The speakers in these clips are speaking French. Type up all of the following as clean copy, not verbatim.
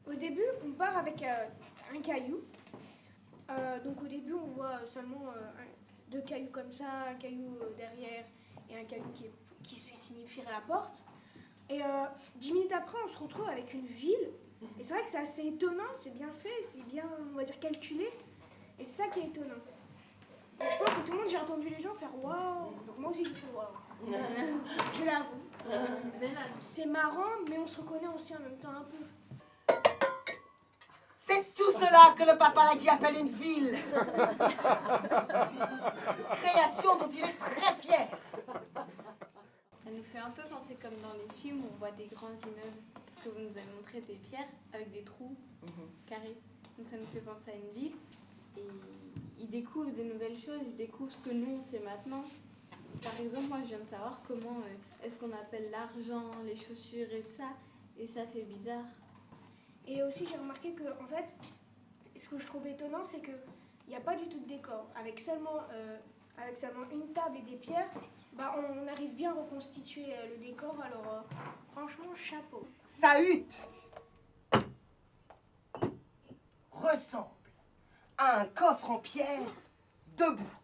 Au début, on part avec un caillou. Donc au début, on voit seulement deux cailloux comme ça, un caillou derrière et un caillou qui signifierait la porte. Et 10 minutes après, on se retrouve avec une ville. Et c'est vrai que c'est assez étonnant, c'est bien fait, c'est bien, on va dire, calculé. Et c'est ça qui est étonnant. Et je pense que tout le monde, j'ai entendu les gens faire waouh. Donc moi aussi, j'ai fait waouh. Je l'avoue. C'est marrant, mais on se reconnaît aussi en même temps un peu. C'est tout cela que le Papalagi appelle une ville. Création dont il est très fier. Ça nous fait un peu penser comme dans les films où on voit des grands immeubles. Parce que vous nous avez montré des pierres avec des trous carrés. Donc ça nous fait penser à une ville. Et ils découvrent des nouvelles choses, ils découvrent ce que nous on sait maintenant. Par exemple, moi je viens de savoir comment est-ce qu'on appelle l'argent, les chaussures et tout ça. Et ça fait bizarre. Et aussi, j'ai remarqué que, en fait, ce que je trouve étonnant, c'est qu'il n'y a pas du tout de décor. Avec seulement une table et des pierres, bah, on arrive bien à reconstituer le décor. Alors, franchement, chapeau. Sa hutte ressemble à un coffre en pierre debout.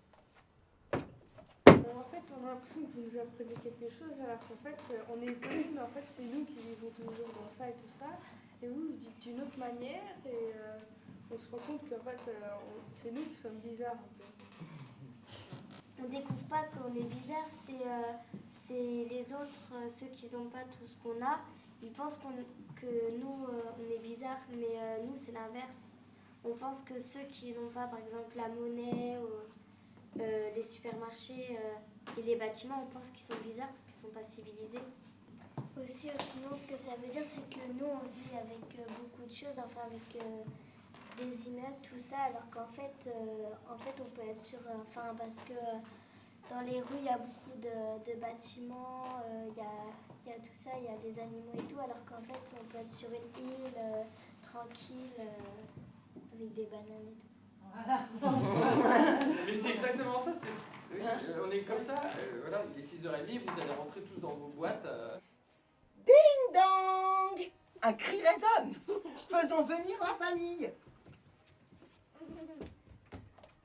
En fait, on a l'impression que vous nous apprenez quelque chose, alors qu'en fait, on est étonnés, mais en fait, c'est nous qui vivons toujours dans ça et tout ça. Et vous dites d'une autre manière, et on se rend compte qu'en fait, c'est nous qui sommes bizarres un peu. On découvre pas qu'on est bizarre, c'est les autres, ceux qui n'ont pas tout ce qu'on a, ils pensent que nous, on est bizarre, mais nous, c'est l'inverse. On pense que ceux qui n'ont pas, par exemple, la monnaie, ou les supermarchés et les bâtiments, on pense qu'ils sont bizarres parce qu'ils ne sont pas civilisés. Aussi, sinon, ce que ça veut dire, c'est que nous, on vit avec beaucoup de choses, enfin avec des immeubles, tout ça, alors qu'en fait, on peut être sur... parce que dans les rues, il y a beaucoup de bâtiments, il y a tout ça, il y a des animaux et tout, alors qu'en fait, on peut être sur une île, tranquille, avec des bananes et tout. Voilà. Mais c'est exactement ça. Oui, on est comme ça. Voilà, il est 6h30, vous allez rentrer tous dans vos boîtes. Ding dong! Un cri résonne. Faisons venir la famille.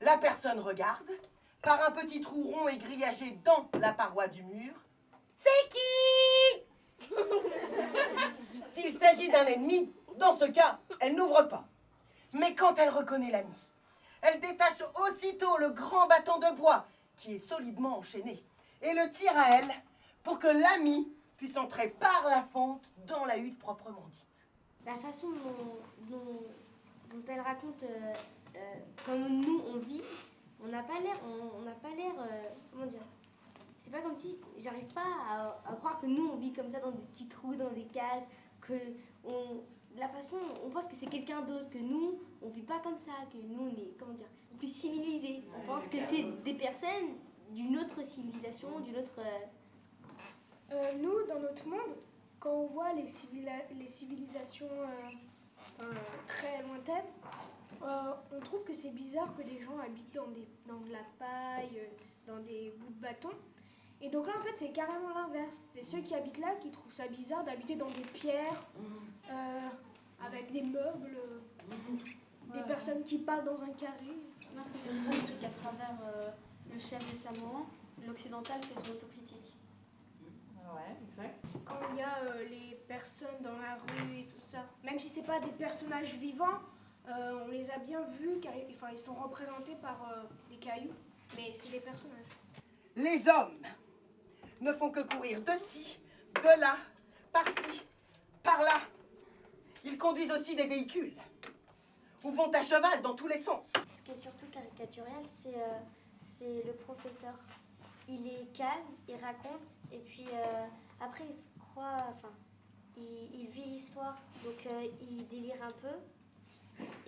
La personne regarde, par un petit trou rond et grillagé dans la paroi du mur. C'est qui? S'il s'agit d'un ennemi, dans ce cas, elle n'ouvre pas. Mais quand elle reconnaît l'ami, elle détache aussitôt le grand bâton de bois qui est solidement enchaîné et le tire à elle pour que l'ami puisse entrer par la fente dans la hutte proprement dite. La façon dont elle raconte comme nous on vit, on n'a pas l'air, comment dire, c'est pas comme si, j'arrive pas à croire que nous on vit comme ça dans des petits trous, dans des cases, la façon, on pense que c'est quelqu'un d'autre, que nous on vit pas comme ça, que nous on est, comment dire, plus civilisés. On pense que c'est des personnes d'une autre civilisation, d'une autre... Nous, dans notre monde, quand on voit les civilisations très lointaines, on trouve que c'est bizarre que des gens habitent dans de la paille, dans des bouts de bâton. Et donc là, en fait, c'est carrément l'inverse. C'est ceux qui habitent là qui trouvent ça bizarre d'habiter dans des pierres, avec des meubles, des personnes qui parlent dans un carré. Moi, ce que j'aime bien, c'est qu'à travers le chef des Samoans, l'occidental fait son autocritique. Ouais, exact. Quand il y a les personnes dans la rue et tout ça, même si c'est pas des personnages vivants, on les a bien vus car ils sont représentés par des cailloux, mais c'est des personnages. Les hommes ne font que courir de ci, de là, par-ci, par-là. Ils conduisent aussi des véhicules ou vont à cheval dans tous les sens. Ce qui est surtout caricatural, c'est le professeur. Il est calme, il raconte, et puis après il se croit, il vit l'histoire, donc il délire un peu,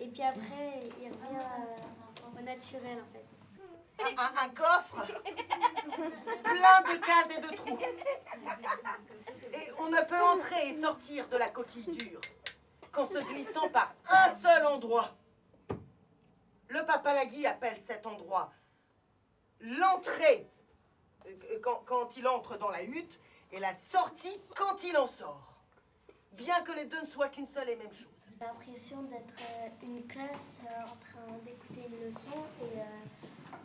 et puis après il revient au naturel en fait. Un coffre plein de cases et de trous. Et on ne peut entrer et sortir de la coquille dure qu'en se glissant par un seul endroit. Le Papalagi appelle cet endroit l'entrée quand il entre dans la hutte et la sortie quand il en sort. Bien que les deux ne soient qu'une seule et même chose. J'ai l'impression d'être une classe en train d'écouter une leçon et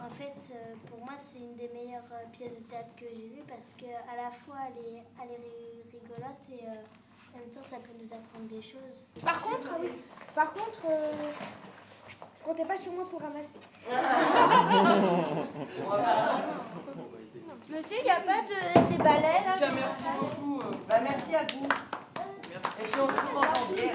en fait pour moi c'est une des meilleures pièces de théâtre que j'ai vues parce qu'à la fois elle est rigolote et en même temps ça peut nous apprendre des choses. Par contre, comptez pas sur moi pour ramasser. Monsieur, il n'y a pas des balais En tout cas, merci beaucoup. Bah, merci à vous. Merci. Et puis on se retrouve en janvier.